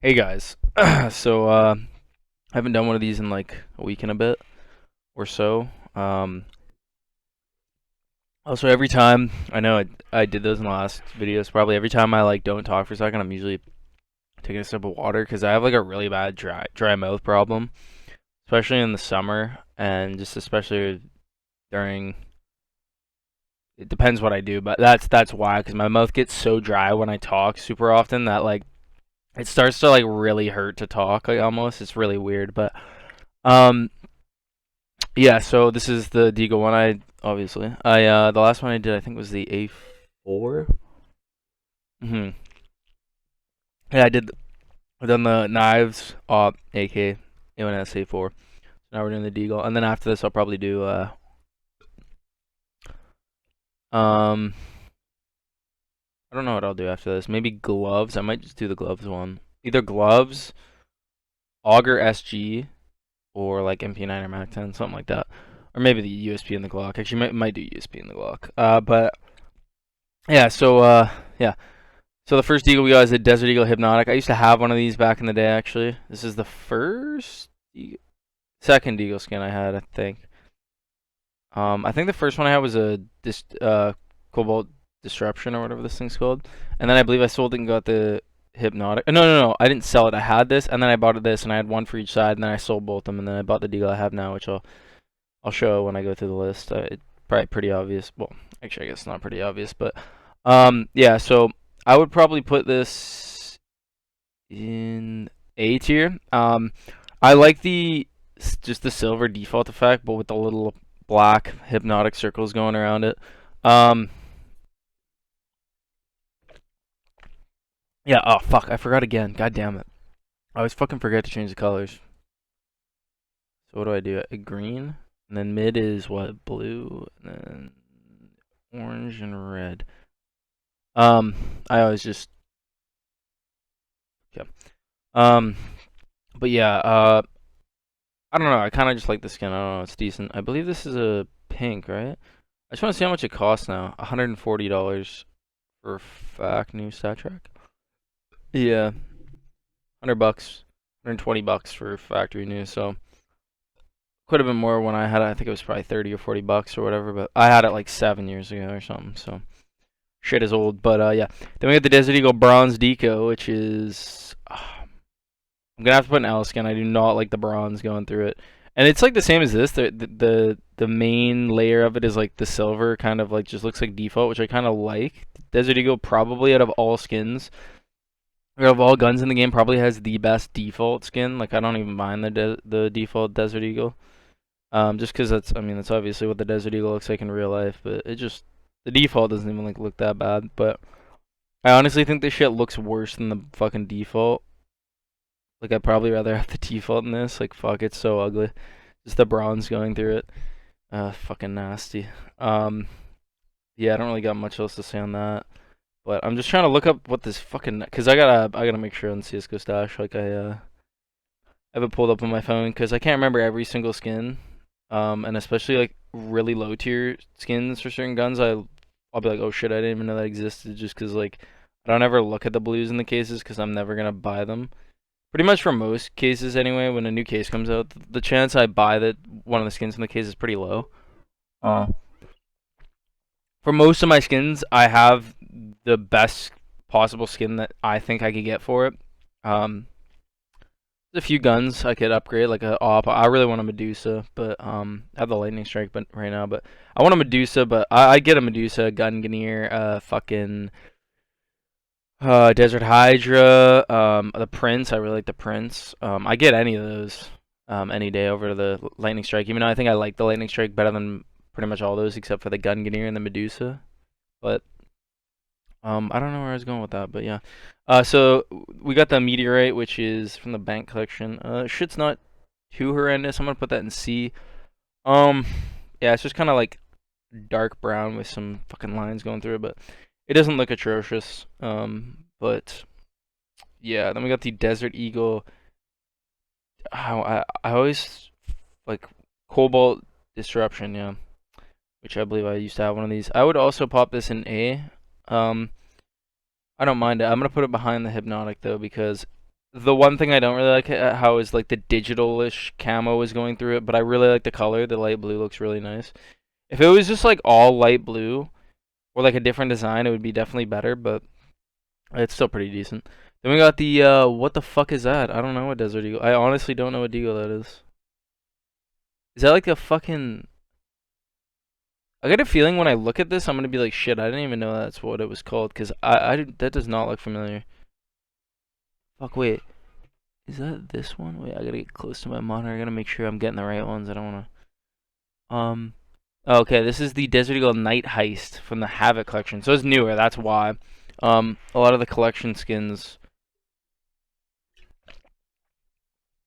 Hey guys, I haven't done one of these in like a week and a bit or so. Also, every time I know I did those in the last videos, probably every time I like don't talk for a second, I'm usually taking a sip of water because I have like a really bad dry mouth problem, especially in the summer and just especially during. It depends what I do, but that's why because my mouth gets so dry when I talk super often that like it starts to like really hurt to talk like almost. It's really weird, but um. Yeah, so this is the Deagle one. The last one I did I think was the A4. Mhm. Yeah, I done the knives, AK, A1S A4. So now we're doing the Deagle, and then after this I'll probably do um I don't know what I'll do after this. Maybe gloves. I might just do the gloves one. Either gloves, Auger SG, or like MP9 or Mac 10, something like that. Or maybe the USP in the Glock. Actually, might do USP in the Glock. But yeah. Yeah. So the first Deagle we got is a Desert Eagle Hypnotic. I used to have one of these back in the day, actually. This is the second Deagle skin I had, I think. I think the first one I had was a Cobalt Disruption or whatever this thing's called, and then I believe I sold it and got the Hypnotic. No, I didn't sell it. I had this, and then I bought this, and I had one for each side, and then I sold both of them, and then I bought the Deagle I have now, which I'll show when I go through the list. It's probably pretty obvious. Well, actually, I guess it's not pretty obvious, but yeah. So I would probably put this in A tier. I like just the silver default effect, but with the little black hypnotic circles going around it. Um, yeah. Oh fuck, I forgot again. God damn it. I always fucking forget to change the colors. So what do I do? A green, and then mid is what? Blue, and then orange and red. Um, I always just yeah. Um, but yeah. I don't know. I kind of just like the skin. I don't know. It's decent. I believe this is a pink, right? I just want to see how much it costs now. $140 for fact new stat track. Yeah, 100 bucks, $120 for factory new. So quite a bit more when I had it. I think it was probably 30 or $40 or whatever. But I had it like 7 years ago or something. So shit is old. But yeah. Then we got the Desert Eagle Bronze Deco, which is I'm gonna have to put an L skin. I do not like the bronze going through it, and it's like the same as this. The main layer of it is like the silver, kind of like just looks like default, which I kind of like. Desert Eagle probably out of all skins, or of all guns in the game, probably has the best default skin. Like I don't even mind the default Desert Eagle, just because that's obviously what the Desert Eagle looks like in real life, but it just the default doesn't even like look that bad. But I honestly think this shit looks worse than the fucking default. Like I'd probably rather have the default in this. Like fuck, it's so ugly. Just the bronze going through it. Fucking nasty. Um, yeah, I don't really got much else to say on that. But I'm just trying to look up what this fucking cause I gotta make sure on CS:GO stash. Like I have it pulled up on my phone because I can't remember every single skin. And especially like really low tier skins for certain guns, I'll be like, oh shit, I didn't even know that existed. Just because like I don't ever look at the blues in the cases because I'm never gonna buy them. Pretty much for most cases anyway, when a new case comes out, the chance I buy that one of the skins in the case is pretty low. Uh, for most of my skins, I have the best possible skin that I think I could get for it. Um, there's a few guns I could upgrade, like a op. I really want a Medusa, but I have the lightning strike, but right now, but I want a Medusa, but I get a Medusa, Gungnir, fucking Desert Hydra, the Prince. I really like the Prince. I get any of those any day over the Lightning Strike. Even though I think I like the Lightning Strike better than pretty much all those except for the Gungnir and the Medusa. But I don't know where I was going with that, but yeah. So we got the Meteorite, which is from the Bank Collection. Shit's not too horrendous. I'm gonna put that in C. Um, yeah, it's just kind of like dark brown with some fucking lines going through it, but it doesn't look atrocious. But yeah, then we got the Desert Eagle. I always like Cobalt Disruption, yeah, which I believe I used to have one of these. I would also pop this in A. Um, I don't mind it. I'm gonna put it behind the Hypnotic though because The one thing I don't really like how is like the digital-ish camo is going through it, but I really like the color. The light blue looks really nice. If it was just like all light blue or like a different design, it would be definitely better, but it's still pretty decent. Then we got the what the fuck is that? I don't know what Desert Eagle. I honestly don't know what Deagle that is. Is that like a fucking? I get a feeling when I look at this, I'm gonna be like, shit, I didn't even know that's what it was called, cause that does not look familiar. Fuck, wait, is that this one? Wait, I gotta get close to my monitor. I gotta make sure I'm getting the right ones. I don't wanna. Um, okay, this is the Desert Eagle Night Heist from the Havoc collection, so it's newer. That's why. A lot of the collection skins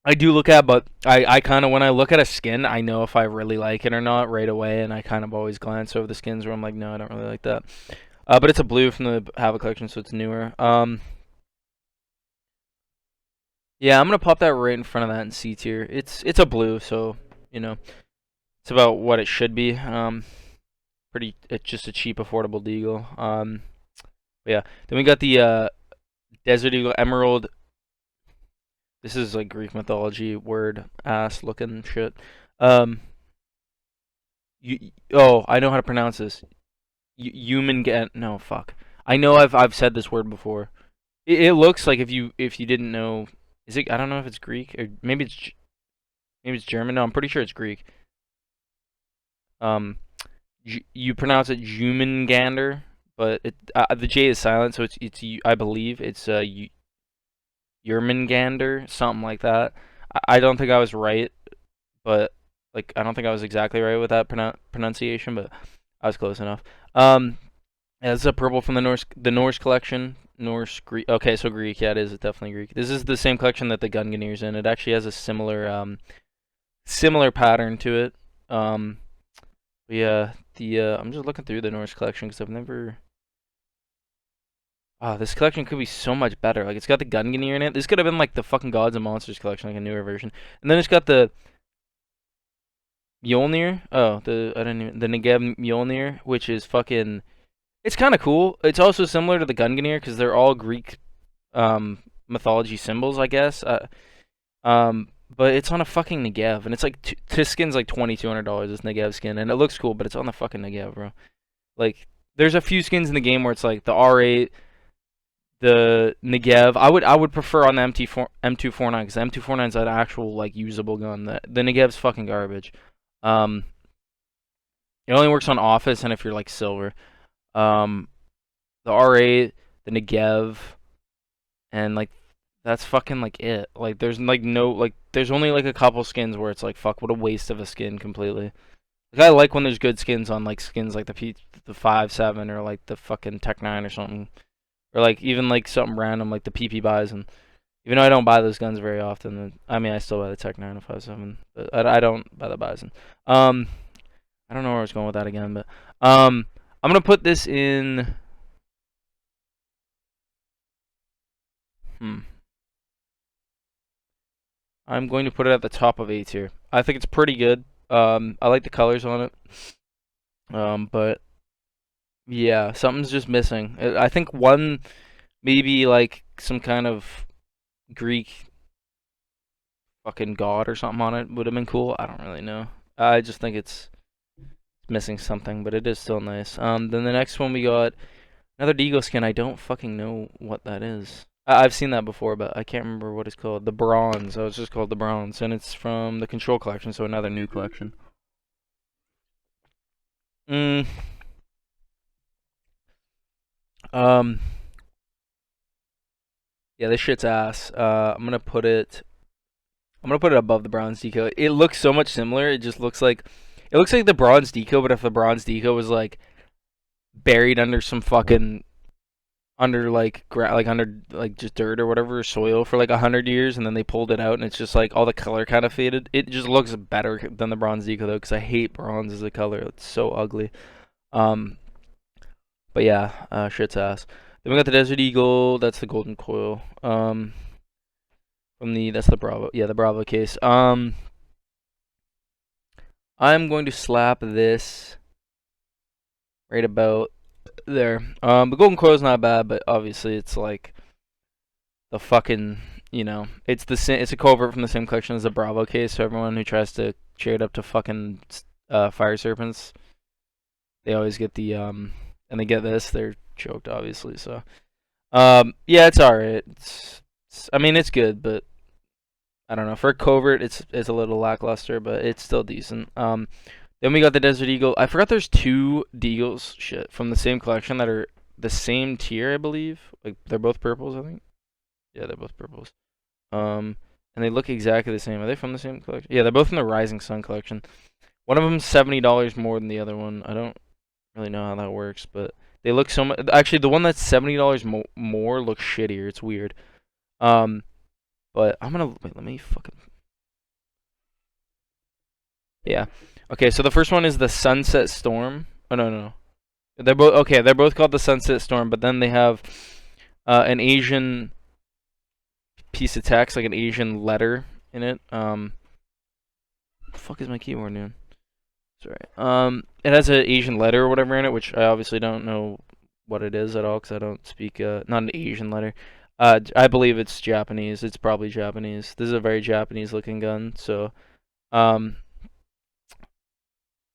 I do look at, but I kind of, when I look at a skin, I know if I really like it or not right away, and I kind of always glance over the skins where I'm like, no, I don't really like that. But it's a blue from the Havoc collection, so it's newer. Yeah, I'm gonna pop that right in front of that in C tier. It's a blue, so you know it's about what it should be. Pretty, it's just a cheap, affordable Deagle. But yeah. Then we got the Desert Eagle Emerald. This is like Greek mythology word ass looking shit. Um, oh, I know how to pronounce this. Human get no fuck. I know I've said this word before. It looks like if you didn't know, is it? I don't know if it's Greek or maybe it's German. No, I'm pretty sure it's Greek. Um, you pronounce it Jumengander, but the J is silent, so it's I believe it's Yermangander, something like that. I don't think I was right, but like I don't think I was exactly right with that pronunciation, but I was close enough. Yeah, this is a purple from the Norse collection. Norse Greek. Okay, so Greek. Yeah, it is. It's definitely Greek. This is the same collection that the Gunganir's in. It actually has a similar pattern to it. Yeah, the I'm just looking through the Norse collection because I've never. Oh, this collection could be so much better. Like it's got the Gunganir in it. This could have been like the fucking Gods and Monsters collection, like a newer version. And then it's got the Mjolnir. Oh, I didn't even the Negev Mjolnir, which is fucking. It's kind of cool. It's also similar to the Gunganir because they're all Greek mythology symbols, I guess. But it's on a fucking Negev, and it's like this skin's like $2,200. This Negev skin, and it looks cool, but it's on the fucking Negev, bro. Like, there's a few skins in the game where it's like the R8, the Negev. I would prefer on the M249 because the M249 is an actual like usable gun. The Negev's fucking garbage. Um, it only works on Office and if you're like silver. Um, the R8, the Negev, and like that's fucking like it. Like there's like no like there's only like a couple skins where it's like fuck what a waste of a skin completely. Like I like when there's good skins on like skins like the 5.7 or like the fucking Tech 9 or something. Or like even like something random like the PP buys, and even though I don't buy those guns very often, I mean I still buy the Tech 9 and 5.7, but I don't buy the Bison. I don't know where I was going with that again, but I'm gonna put this in. Hmm. I'm going to put it at the top of A tier. I think it's pretty good. I like the colors on it. But yeah, something's just missing. I think one, maybe like some kind of Greek fucking god or something on it would have been cool. I don't really know. I just think it's missing something, but it is still nice. Then the next one we got another Deagle skin. I don't fucking know what that is. I've seen that before, but I can't remember what it's called. The Bronze. Oh, it's just called the Bronze, and it's from the Control collection, so another new collection. Mm, um, yeah, this shit's ass. I'm gonna put it above the Bronze Deco. It looks so much similar. It looks like the Bronze Deco, but if the Bronze Deco was like buried under some fucking under like under like just dirt or whatever soil for like 100 years, and then they pulled it out and it's just like all the color kind of faded. It just looks better than the Bronze Deco though, because I hate bronze as a color. It's so ugly. Um, but yeah, shit's ass. Then we got the Desert Eagle. That's the Golden Coil. From that's the Bravo. Yeah, the Bravo case. I'm going to slap this right about there. The Golden Coil's not bad, but obviously it's like the fucking you know, it's it's a covert from the same collection as the Bravo case. So everyone who tries to trade up to fucking fire serpents, they always get the and they get this, they're choked obviously. So yeah, it's alright. I mean, it's good, but I don't know. For a covert, it's a little lackluster, but it's still decent. Then we got the Desert Eagle. I forgot there's two Deagles shit from the same collection that are the same tier, I believe. Like they're both purples, I think. Yeah, they're both purples. And they look exactly the same. Are they from the same collection? Yeah, they're both in the Rising Sun collection. One of them's $70 more than the other one. I don't really know how that works, but they look so much. Actually, the one that's $70 more looks shittier. It's weird. But I'm gonna wait. Let me fucking yeah. Okay, so the first one is the Sunset Storm. Oh no. They're both okay. They're both called the Sunset Storm, but then they have an Asian piece of text, like an Asian letter in it. The fuck is my keyboard doing? Sorry. It has an Asian letter or whatever in it, which I obviously don't know what it is at all because I don't speak not an Asian letter. I believe it's Japanese. It's probably Japanese. This is a very Japanese looking gun. So, um,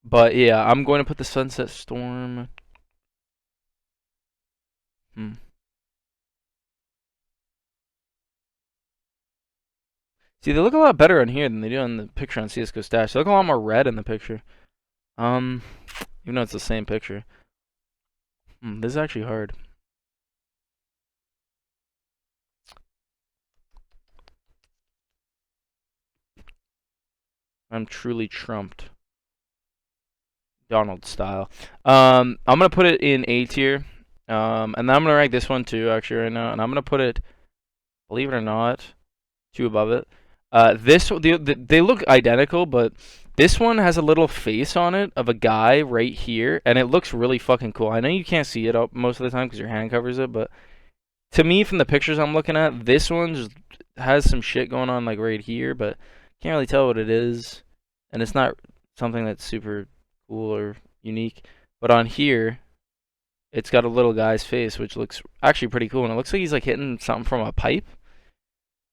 but yeah, I'm going to put the Sunset Storm. See, they look a lot better on here than they do on the picture on CS:GO Stash. They look a lot more red in the picture. Even though it's the same picture. This is actually hard. I'm truly trumped. Donald style. I'm gonna put it in A tier. And then I'm gonna rank this one too, actually, right now. And I'm gonna put it, believe it or not, two above it. They look identical, but this one has a little face on it of a guy right here, and it looks really fucking cool. I know you can't see it most of the time because your hand covers it, but to me, from the pictures I'm looking at, this one just has some shit going on like right here, but can't really tell what it is, and it's not something that's super cool or unique. But on here, it's got a little guy's face, which looks actually pretty cool, and it looks like he's like hitting something from a pipe.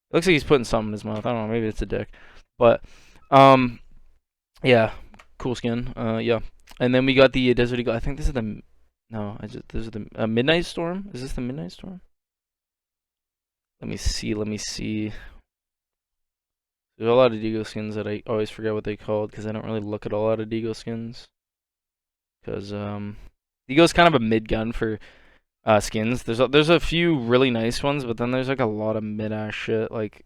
It looks like he's putting something in his mouth. I don't know, maybe it's a dick, but yeah, cool skin. Yeah, and then we got the Desert Eagle. I think this is the no, this is the Midnight Storm. Is this the Midnight Storm? Let me see. There's a lot of Deagle skins that I always forget what they called because I don't really look at a lot of Deagle skins. Because Deagle's kind of a mid gun for skins. There's a few really nice ones, but then there's like a lot of mid ass shit. Like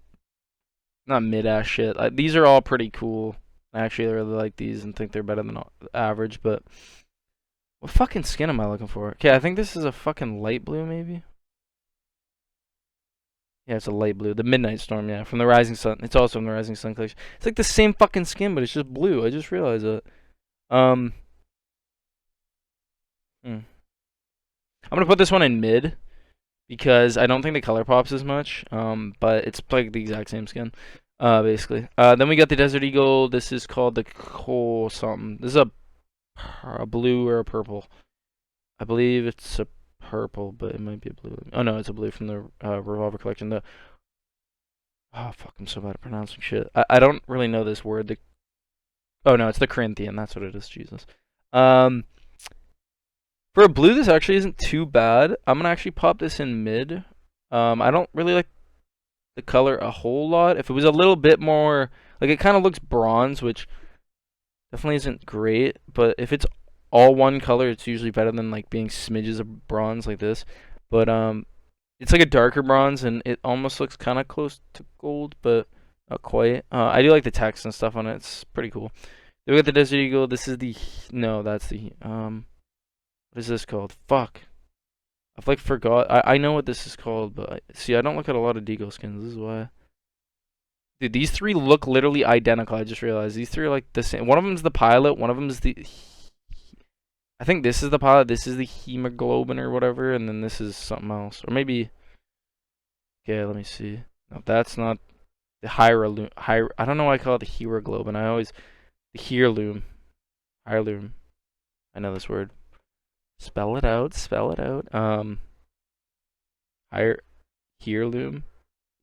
not mid ass shit. These are all pretty cool. Actually, I really like these and think they're better than average. But what fucking skin am I looking for? Okay, I think this is a fucking light blue, maybe. Yeah, it's a light blue. The Midnight Storm, yeah, from the Rising Sun. It's also from the Rising Sun collection. It's like the same fucking skin, but it's just blue. I just realized that. I'm gonna put this one in mid because I don't think the color pops as much. But it's like the exact same skin, basically. Then we got the Desert Eagle. This is called the Coal something. This is a blue or a purple. I believe it's a purple, but it might be a blue. Oh no, it's a blue from the Revolver collection. Oh fuck, I'm so bad at pronouncing shit. I don't really know this word. Oh no, it's the Corinthian. That's what it is. Jesus. For a blue, this actually isn't too bad. I'm gonna actually pop this in mid. I don't really like the color a whole lot. If it was a little bit more, like it kind of looks bronze, which definitely isn't great. But if it's all one color, it's usually better than like being smidges of bronze like this. But it's like a darker bronze, and it almost looks kind of close to gold, but not quite. I do like the text and stuff on it. It's pretty cool. Then we got the Desert Eagle. This is the no, that's the what is this called? Fuck. I've like forgot. I know what this is called, but see, I don't look at a lot of Deagle skins. This is why. Dude, these three look literally identical. I just realized these three are like the same. One of them's the pilot. One of them's the. I think this is the pilot. This is the hemoglobin or whatever, and then this is something else, or maybe. Okay, let me see. No, that's not the Hyraloom. I don't know why I call it the hemoglobin. I always the heirloom. Heirloom. I know this word. Spell it out. Spell it out. Heirloom.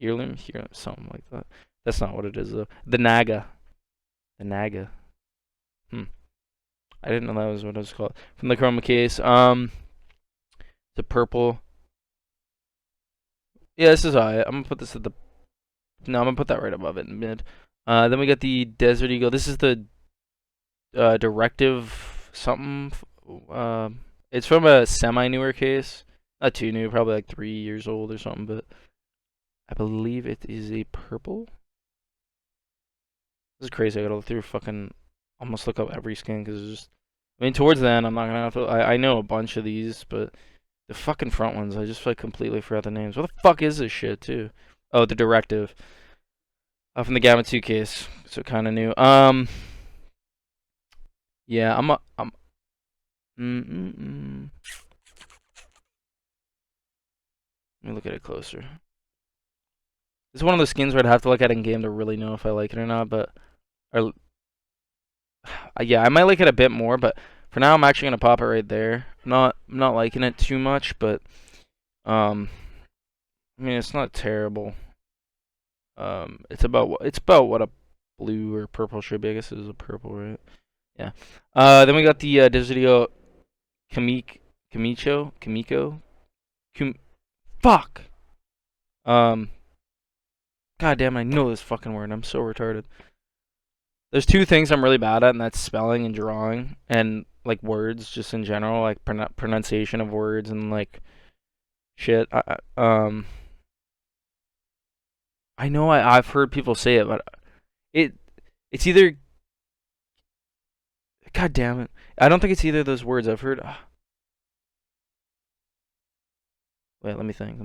Heirloom, something like that. That's not what it is though. The Naga. The Naga. Hmm. I didn't know that was what it was called. From the chroma case. The purple. Yeah, this is alright. I'm gonna put this at the. No, I'm gonna put that right above it in mid. Then we got the Desert Eagle. This is the directive something. It's from a semi-newer case. Not too new, probably like 3 years old or something, but I believe it is a purple. This is crazy. I gotta look through fucking almost look up every skin because it's just. I mean, towards the end, I'm not gonna have to. I know a bunch of these, but the fucking front ones, I just like completely forgot the names. What the fuck is this shit too? Oh, the directive. From the Gamma 2 case, so kind of new. Yeah, I'm. Let me look at it closer. This is one of those skins where I'd have to look at it in game to really know if I like it or not. But, or, yeah, I might like it a bit more. But for now, I'm actually gonna pop it right there. I'm not liking it too much, but I mean, it's not terrible. It's about what a blue or purple should be. I guess it is a purple, right? Yeah. Then we got the Desert Kamiko. Fuck. God damn, I know this fucking word. I'm so retarded. There's two things I'm really bad at, and that's spelling and drawing, and like words just in general, like pronunciation of words and like shit. I know I've heard people say it, but it's either. God damn it! I don't think it's either of those words. I've heard. Wait, let me think.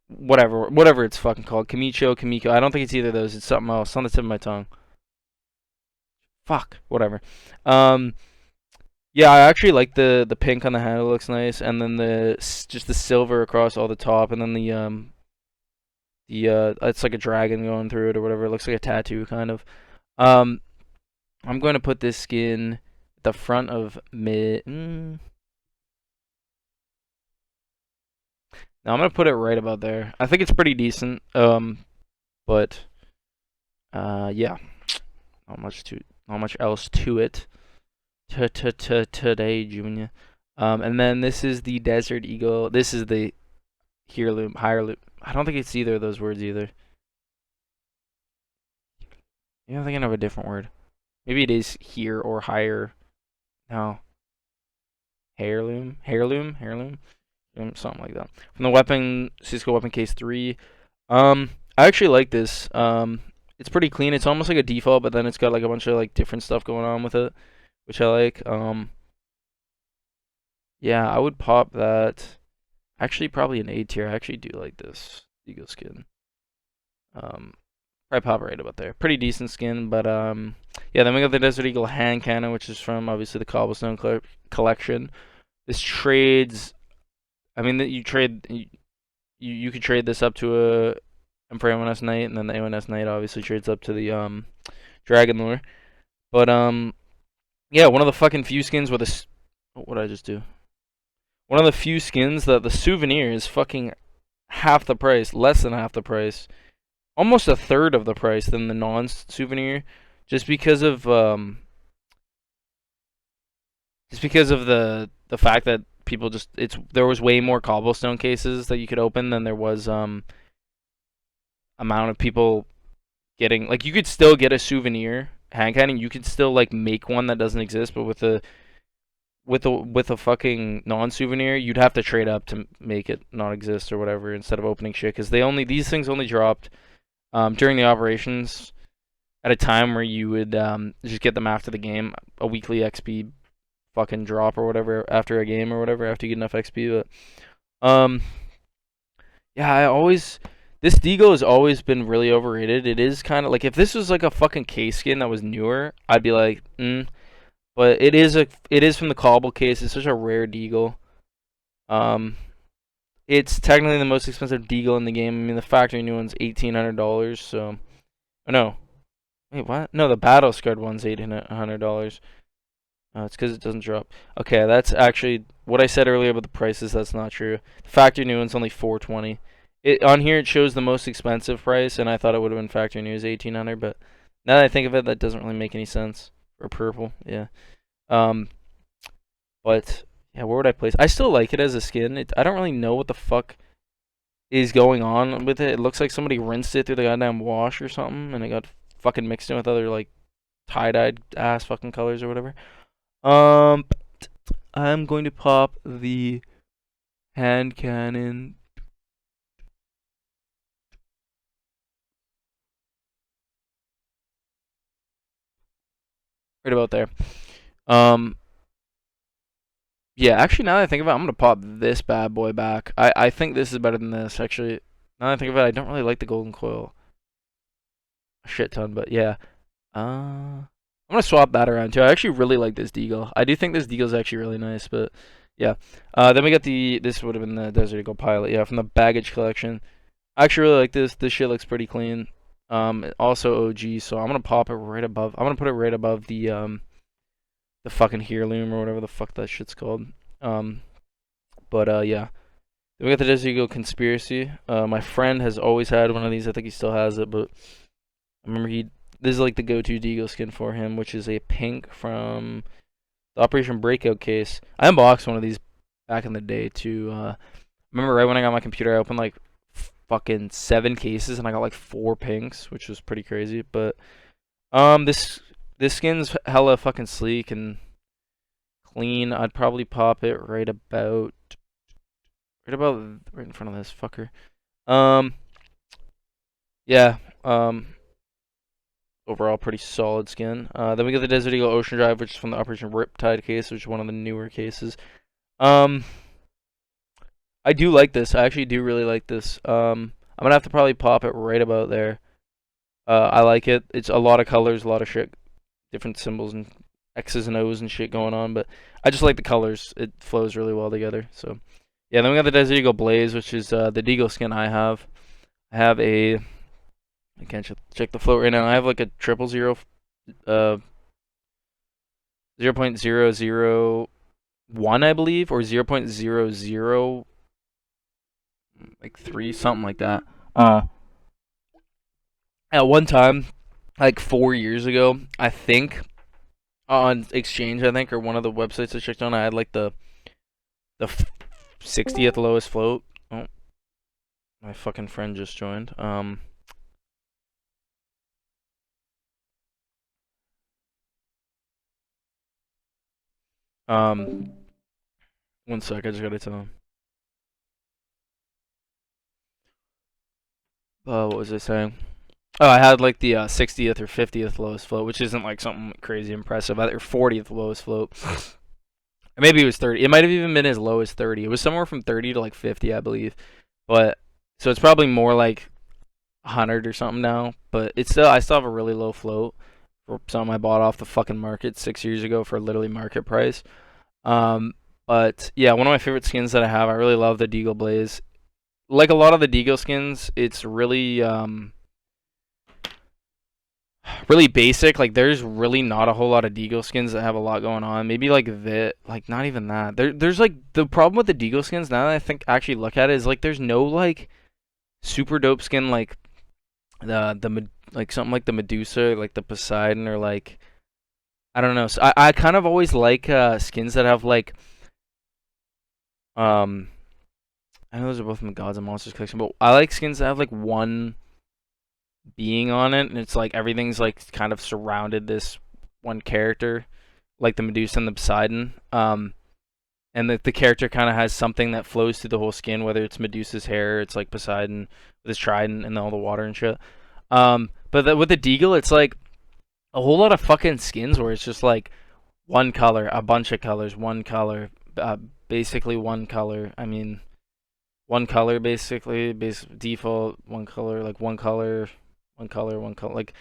Whatever it's fucking called. Kamiko. I don't think it's either of those. It's something else. It's on the tip of my tongue. Fuck. Whatever. Yeah, I actually like the pink on the handle. Looks nice, and then just the silver across all the top, and then the it's like a dragon going through it or whatever. It looks like a tattoo kind of. I'm going to put this skin at the front of mid. Now I'm gonna put it right about there. I think it's pretty decent. But yeah, not much else to it. Today, Junior. And then this is the Desert Eagle. This is the Heirloom, higher loop. I don't think it's either of those words either. Yeah, I'm thinking of a different word. Maybe it is here or higher. No. Heirloom, something like that. From the weapon, Cisco weapon case 3. I actually like this. It's pretty clean. It's almost like a default, but then it's got like a bunch of like different stuff going on with it, which I like. Yeah, I would pop that. Actually, probably an A tier. I actually do like this Eagle skin. Probably pop it right about there. Pretty decent skin, but yeah. Then we got the Desert Eagle hand cannon, which is from obviously the Cobblestone collection. This trades. I mean, that you could trade this up to a Emperor A1S Knight, and then the A1S Knight obviously trades up to the Dragon Lore. But yeah, one of the fucking few skins with a. What did I just do? One of the few skins that the souvenir is fucking half the price, less than half the price, almost a third of the price than the non-souvenir, just because of the fact that people just there was way more cobblestone cases that you could open than there was amount of people getting, like, you could still get a souvenir hand cannon, you could still like make one that doesn't exist, but with a fucking non-souvenir, you'd have to trade up to make it not exist or whatever instead of opening shit, because these things only dropped during the operations at a time where you would just get them after the game, a weekly XP fucking drop or whatever after a game or whatever after you get enough XP. But yeah, this Deagle has always been really overrated. It is kind of like, if this was like a fucking case skin that was newer, I'd be like, but it is from the Cobble case. It's such a rare Deagle. It's technically the most expensive Deagle in the game. I mean, the factory new one's $1,800. So, oh, no, wait, what? No, the battle scarred one's $800. It's because it doesn't drop. Okay, that's actually what I said earlier about the prices. That's not true. The factory new one's only 420. It on here it shows the most expensive price, and I thought it would have been factory new is 1800. But now that I think of it, that doesn't really make any sense. For purple, yeah. Um, but yeah, where would I place? I still like it as a skin. I don't really know what the fuck is going on with it. It looks like somebody rinsed it through the goddamn wash or something, and it got fucking mixed in with other like tie-dyed ass fucking colors or whatever. Um, I'm going to pop the hand cannon right about there. Um, yeah, actually, now that I think about it, I'm gonna pop this bad boy back. I think this is better than this. Actually, now that I think of it, I don't really like the golden coil a shit ton, but yeah. I'm gonna swap that around too. I actually really like this Deagle. I do think this Deagle is actually really nice, but yeah. Then we got this would have been the Desert Eagle Pilot, yeah, from the baggage collection. I actually really like this. This shit looks pretty clean. Also OG, so I'm gonna pop it right above. I'm gonna put it right above the fucking heirloom or whatever the fuck that shit's called. Um, but yeah. Then we got the Desert Eagle Conspiracy. My friend has always had one of these. I think he still has it, but I remember this is like the go-to Deagle skin for him, which is a pink from the Operation Breakout case. I unboxed one of these back in the day too. Remember right when I got my computer, I opened like fucking 7 cases and I got like 4 pinks, which was pretty crazy. But this skin's hella fucking sleek and clean. I'd probably pop it right in front of this fucker. Yeah. Overall pretty solid skin. Then we got the Desert Eagle Ocean Drive, which is from the Operation Riptide case, which is one of the newer cases. I do like this. I actually do really like this. I'm gonna have to probably pop it right about there. I like it. It's a lot of colors, a lot of shit, different symbols and X's and O's and shit going on, but I just like the colors. It flows really well together. So yeah, then we got the Desert Eagle Blaze, which is the Deagle skin I have. I have I can't check the float right now. I have like a 0.000 0.001, I believe, or 0.00 like 3, something like that. At one time, like 4 years ago, I think on Exchange, I think, or one of the websites I checked on, I had like the 60th lowest float. Oh, my fucking friend just joined. Um, One sec, I just gotta tell him. What was I saying? Oh, I had like the 60th or 50th lowest float, which isn't like something crazy impressive. Either 40th lowest float. Maybe it was 30. It might have even been as low as 30. It was somewhere from 30 to like 50, I believe. But so it's probably more like 100 or something now. But I still have a really low float for something I bought off the fucking market 6 years ago for literally market price. Um, but yeah, one of my favorite skins that I have. I really love the Deagle Blaze. Like a lot of the Deagle skins, it's really basic. Like there's really not a whole lot of Deagle skins that have a lot going on. Maybe like like not even that. There's like the problem with the Deagle skins now that I think actually look at it is like there's no like super dope skin like like something like the Medusa, like the Poseidon, or like I don't know. So I kind of always like skins that have like um I know those are both from the Gods and Monsters collection, but I like skins that have like one being on it, and it's like everything's like kind of surrounded this one character, like the Medusa and the Poseidon. And the character kind of has something that flows through the whole skin, whether it's Medusa's hair, it's like Poseidon with his trident and all the water and shit. But with the Deagle, it's like a whole lot of fucking skins where it's just like one color, a bunch of colors, one color, basically one color. I mean, one color basically, default one color, like one color, one color, one color. Like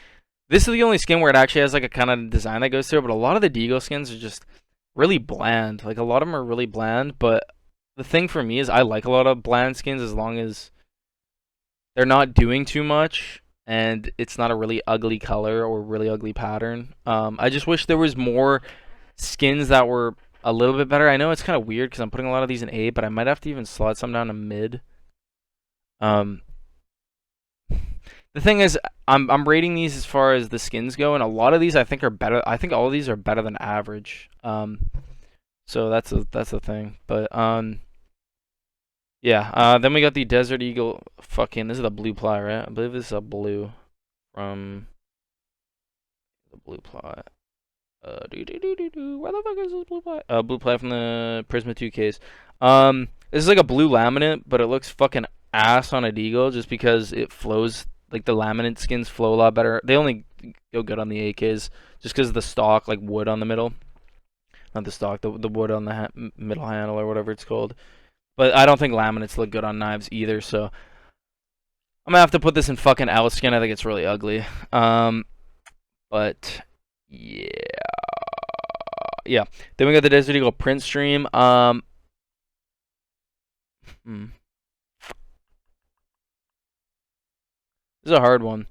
this is the only skin where it actually has like a kind of design that goes through it, but a lot of the Deagle skins are just really bland. Like a lot of them are really bland, but the thing for me is I like a lot of bland skins as long as they're not doing too much and it's not a really ugly color or really ugly pattern. I just wish there was more skins that were a little bit better. I know it's kind of weird because I'm putting a lot of these in A, but I might have to even slot some down to mid. Um, the thing is, I'm rating these as far as the skins go, and a lot of these I think are better. I think all of these are better than average. So that's the thing. But yeah. Then we got the Desert Eagle. Fucking, this is the blue ply, right? I believe this is a blue from the blue ply. Where the fuck is this blue ply? Blue ply from the Prisma 2 case. This is like a blue laminate, but it looks fucking ass on a Deagle just because it flows. Like the laminate skins flow a lot better. They only go good on the AKs just because of the stock, like wood on the middle. Not the stock, the wood on the middle handle or whatever it's called. But I don't think laminates look good on knives either, so I'm gonna have to put this in fucking L skin. I think it's really ugly. But yeah. Yeah. Then we got the Desert Eagle print stream. This is a hard one.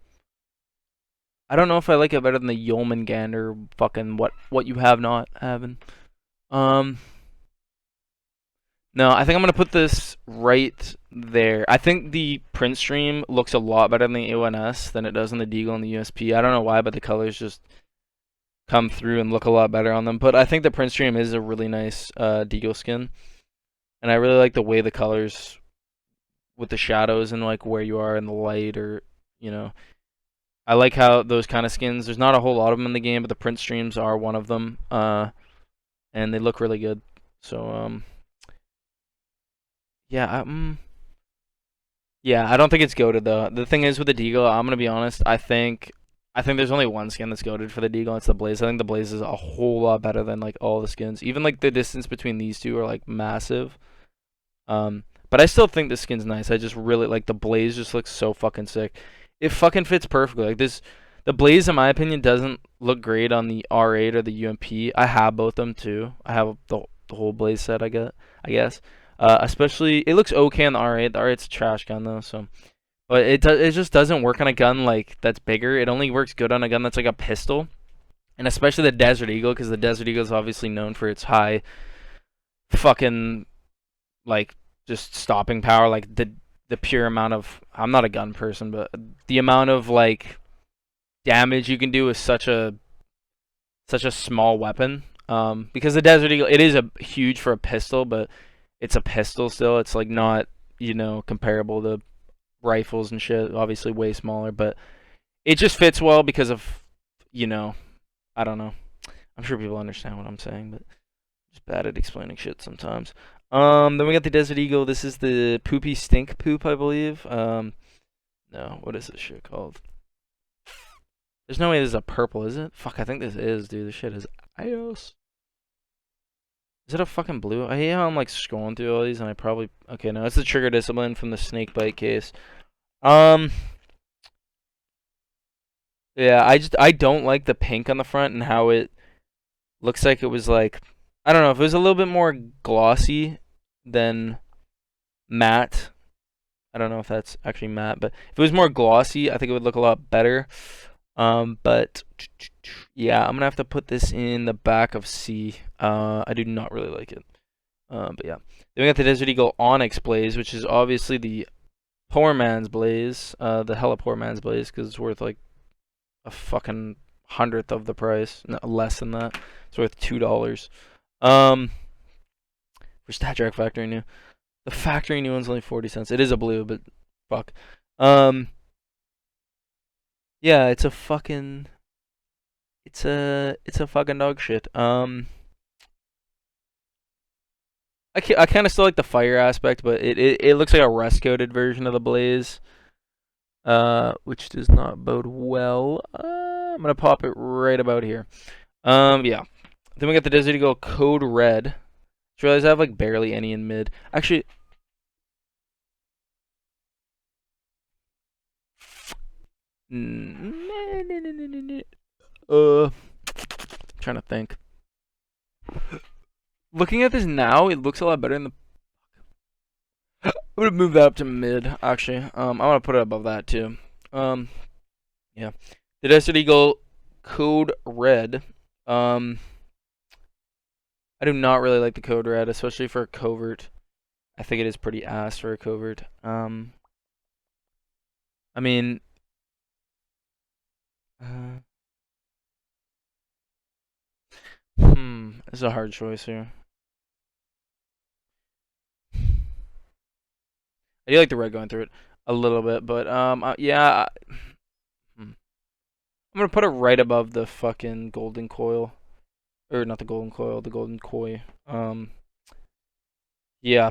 I don't know if I like it better than the Yeomangander fucking what you have not having. No, I think I'm gonna put this right there. I think the print stream looks a lot better in the A1S than it does in the Deagle and the USP. I don't know why, but the colors just come through and look a lot better on them. But I think the print stream is a really nice Deagle skin, and I really like the way the colors with the shadows and like where you are in the light, or you know, I like how those kind of skins. There's not a whole lot of them in the game, but the print streams are one of them, and they look really good. So yeah, yeah, I don't think it's goated though. The thing is with the Deagle, I'm gonna be honest. I think there's only one skin that's goated for the Deagle. And it's the Blaze. I think the Blaze is a whole lot better than like all the skins. Even like the distance between these two are like massive. But I still think the skin's nice. I just really like the Blaze. Just looks so fucking sick. It fucking fits perfectly. Like this, the Blaze in my opinion doesn't look great on the R8 or the UMP. I have both them too. I have the whole Blaze set. I guess. Especially, it looks okay on the R8. The R8's a trash gun though, so. But it just doesn't work on a gun like that's bigger. It only works good on a gun that's like a pistol, and especially the Desert Eagle, because the Desert Eagle is obviously known for its high, fucking, like just stopping power. Like the pure amount of, I'm not a gun person, but the amount of like damage you can do with such a small weapon. Because the Desert Eagle, it is a huge for a pistol, but it's a pistol still. It's like not, comparable to rifles and shit. Obviously way smaller, but it just fits well because of, I don't know. I'm sure people understand what I'm saying, but I'm just bad at explaining shit sometimes. Then we got the Desert Eagle. This is the poopy stink poop, I believe. No, what is this shit called? There's no way this is a purple, is it? Fuck, I think this is, dude. This shit is ios. Is it a fucking blue? I hate how I'm like scrolling through all these and I probably, okay, no, it's the Trigger Discipline from the snake bite case. Yeah, I don't like the pink on the front and how it looks like it was like, I don't know, if it was a little bit more glossy than matte. I don't know if that's actually matte, but if it was more glossy, I think it would look a lot better. But yeah, I'm gonna have to put this in the back of C. I do not really like it. But yeah. Then we got the Desert Eagle Onyx Blaze, which is obviously the poor man's blaze, the hella poor man's blaze, because it's worth like a fucking 100th of the price, no, less than that. It's worth $2. For Stat Track Factory New. The factory new one's only 40 cents. It is a blue, but fuck. Yeah, it's a fucking fucking dog shit. I kind of still like the fire aspect, but it looks like a rust coated version of the Blaze, which does not bode well. I'm gonna pop it right about here. Yeah. Then we got the Desert Eagle Code Red. Just realized I have like barely any in mid. Actually, trying to think. Looking at this now, it looks a lot better in the. I'm gonna move that up to mid. Actually, I'm gonna put it above that too. Yeah, the Desert Eagle Code Red. I do not really like the code red, especially for a covert. I think it is pretty ass for a covert. I mean, uh, it's a hard choice here. I do like the red going through it a little bit, but yeah, I'm gonna put it right above the fucking golden coil, or not the golden coil, the golden koi. Yeah,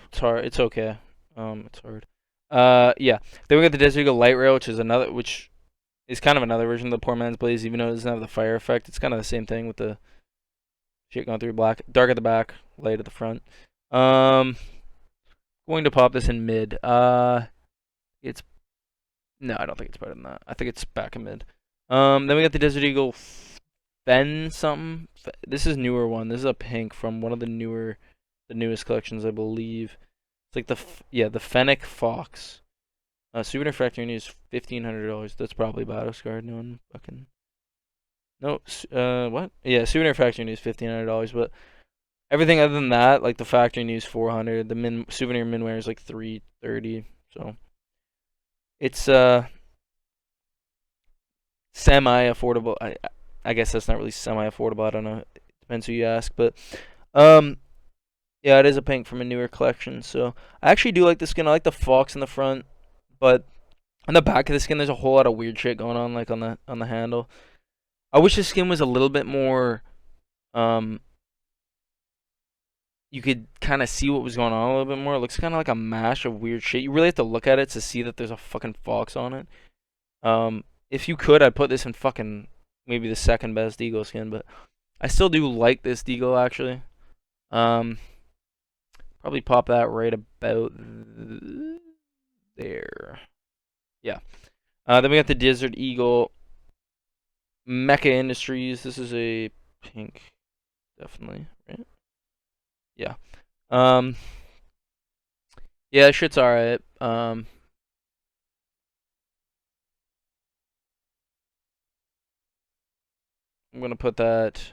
it's hard. It's okay. It's hard. Yeah. Then we got the Desert Eagle Light Rail, which is kind of another version of the Poor Man's Blaze, even though it doesn't have the fire effect. It's kind of the same thing with the shit going through black, dark at the back, light at the front. Um, Going to pop this in mid. It's no, I don't think it's better than that. I think it's back in mid. Then we got the Desert Eagle Fen something. This is newer one. This is a pink from one of the newest collections, I believe. It's like the Fennec Fox. Souvenir factory news $1,500. That's probably Battle Scarred. No one fucking. No, what? Yeah, souvenir factory news $1,500, but everything other than that, like the factory news 400, the souvenir minware is like 330. So it's semi affordable. I guess that's not really semi affordable. I don't know. It depends who you ask, but um yeah, it is a pink from a newer collection. So I actually do like the skin. I like the fox in the front, but on the back of the skin, there's a whole lot of weird shit going on, like on the handle. I wish the skin was a little bit more. Um, you could kind of see what was going on a little bit more. It looks kind of like a mash of weird shit. You really have to look at it to see that there's a fucking fox on it. If you could, I'd put this in fucking maybe the second best Deagle skin, but I still do like this Deagle actually. Um, Probably pop that right about there. Yeah. Then we got the Desert Eagle Mecha Industries. This is a pink, definitely, right? Yeah. Um, yeah, shit's alright. I'm gonna put that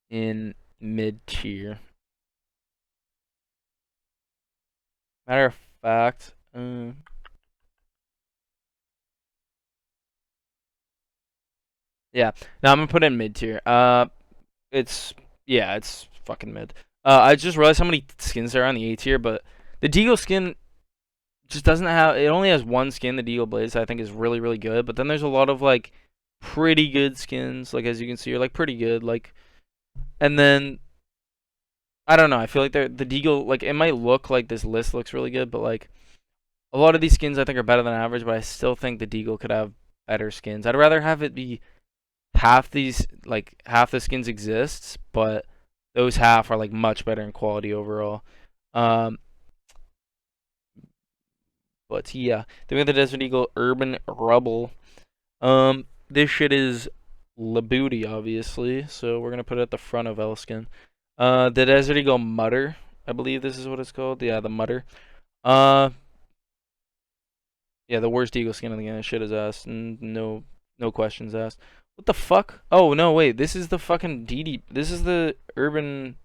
in mid tier. Matter of fact, yeah. Now I'm gonna put it in mid tier. It's yeah, it's fucking mid. I just realized how many skins there are on the A tier, but the Deagle skin just doesn't have. It only has one skin. The Deagle Blaze I think is really really good, but then there's a lot of like pretty good skins. Like as you can see, are like pretty good. Like, and then I don't know. I feel like the Deagle, like it might look like this list looks really good, but like a lot of these skins I think are better than average. But I still think the Deagle could have better skins. I'd rather have it be half the skins exists, but those half are like much better in quality overall. Um, but yeah, then we have the Desert Eagle Urban Rubble. This shit is Labooty, obviously, so we're gonna put it at the front of Elskin. The Desert Eagle Mutter, I believe this is what it's called. Yeah, the Mutter. Uh, yeah, the worst Eagle skin in the game. Shit is ass. No questions asked. What the fuck? Oh no, wait. This is the fucking DD. This is the urban.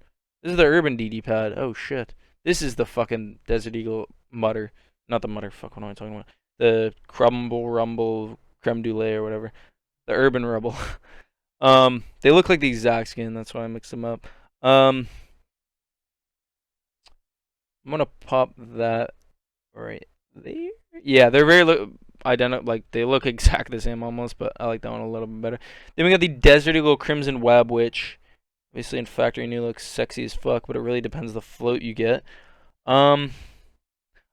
This is the urban DD pad. Oh shit. This is the fucking Desert Eagle Mutter. Not the Mutter. Fuck. What am I talking about? The Crumble Rumble Creme Brulee or whatever. The Urban Rebel. They look like the exact skin. That's why I mixed them up. I'm gonna pop that right there. Yeah, they're very identical. Like they look exactly the same almost, but I like that one a little bit better. Then we got the Desert Eagle Crimson Web, which obviously in factory new looks sexy as fuck, but it really depends the float you get. Um,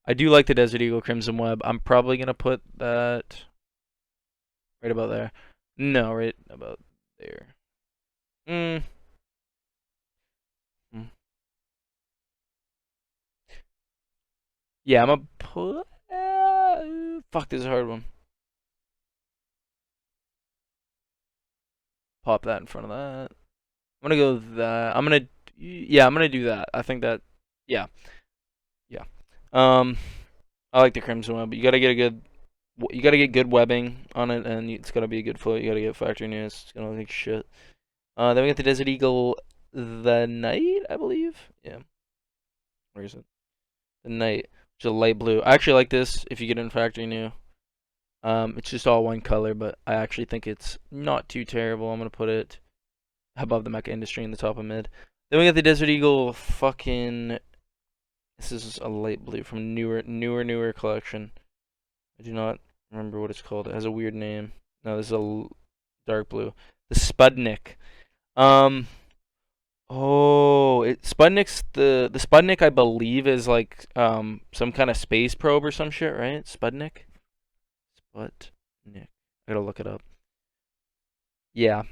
I do like the Desert Eagle Crimson Web. I'm probably gonna put that right about there. No, right about there. Mm. Mm. Yeah, I'm gonna put. Fuck, this is a hard one. Pop that in front of that. I'm gonna go that. Yeah, I'm gonna do that. I think that, yeah, yeah. Um, I like the Crimson Web, but you gotta get good webbing on it, and it's gotta be a good float. You gotta get factory news. It's gonna look like shit. Then we got the Desert Eagle the Night, I believe. Yeah, where is it? The Night, which is a light blue. I actually like this if you get it in factory new. It's just all one color, but I actually think it's not too terrible. I'm gonna put it above the Mecha Industry in the top of mid. Then we got the Desert Eagle fucking. This is a light blue from newer collection. I do not remember what it's called. It has a weird name. No, this is a dark blue. The Spudnik. Um. Oh, Sputnik's the Sputnik I believe is like some kind of space probe or some shit, right? Sputnik. Sputnik. I gotta look it up. Yeah,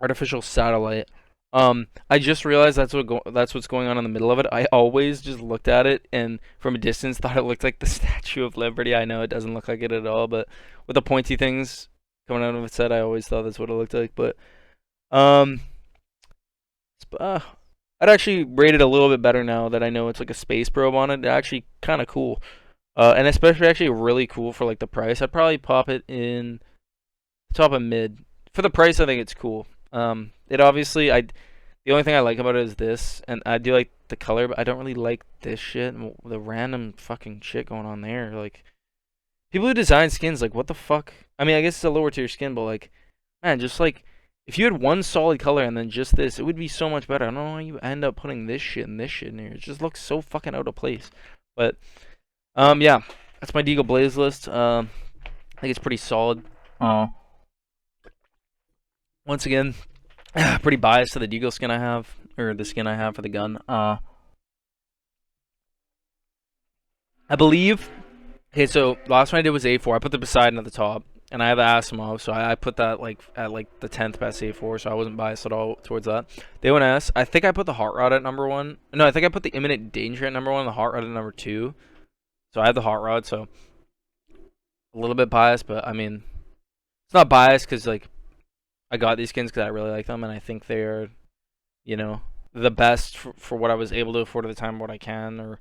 artificial satellite. I just realized that's what's going on in the middle of it. I always just looked at it and from a distance thought it looked like the Statue of Liberty. I know it doesn't look like it at all, but with the pointy things coming out of its head, I always thought that's what it looked like. But um, I'd actually rate it a little bit better now that I know it's like a space probe on it. It's actually kind of cool, and especially actually really cool for like the price. I'd probably pop it in top of mid for the price. I think it's cool. It obviously the only thing I like about it is this, and I do like the color, but I don't really like this shit. The random fucking shit going on there. Like people who design skins, like what the fuck? I mean, I guess it's a lower tier skin, but like, man, just like if you had one solid color and then just this, it would be so much better. I don't know why you end up putting this shit and this shit in here. It just looks so fucking out of place. But yeah, that's my Deagle Blaze list. I think it's pretty solid. Once again, pretty biased to the Deagle skin I have, or the skin I have for the gun. I believe. Okay, so last one I did was A4. I put the Poseidon at the top, and I have the Asimov, so I put that like at like the 10th best A4, so I wasn't biased at all towards that. The O&S, I think I put the Hot Rod at number 1. No, I think I put the Imminent Danger at number 1, the Hot Rod at number 2. So I have the Hot Rod, so a little bit biased, but I mean, it's not biased because like I got these skins because I really like them, and I think they're, you know, the best for what I was able to afford at the time, what I can, or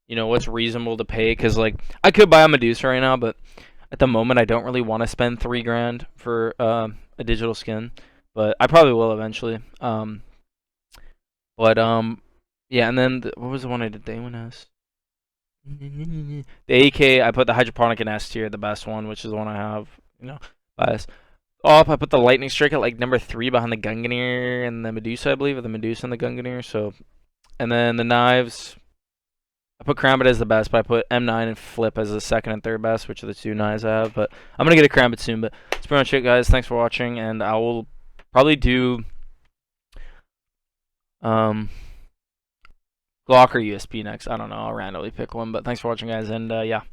what's reasonable to pay. Because like I could buy a Medusa right now, but at the moment I don't really want to spend $3,000 for a digital skin, but I probably will eventually. But yeah, and then what was the one I did? The A1S. The AK, I put the Hydroponic in S tier, the best one, which is the one I have. Bias. I put the Lightning Strike at like number 3 behind the Gungnir and the Medusa, I believe, or the Medusa and the Gungnir. So, and then the knives, I put Karambit as the best, but I put M9 and Flip as the second and third best, which are the two knives I have. But I'm gonna get a Karambit soon. But that's pretty much it, guys. Thanks for watching, and I will probably do um Glock or USP next. I don't know. I'll randomly pick one. But thanks for watching, guys, and yeah.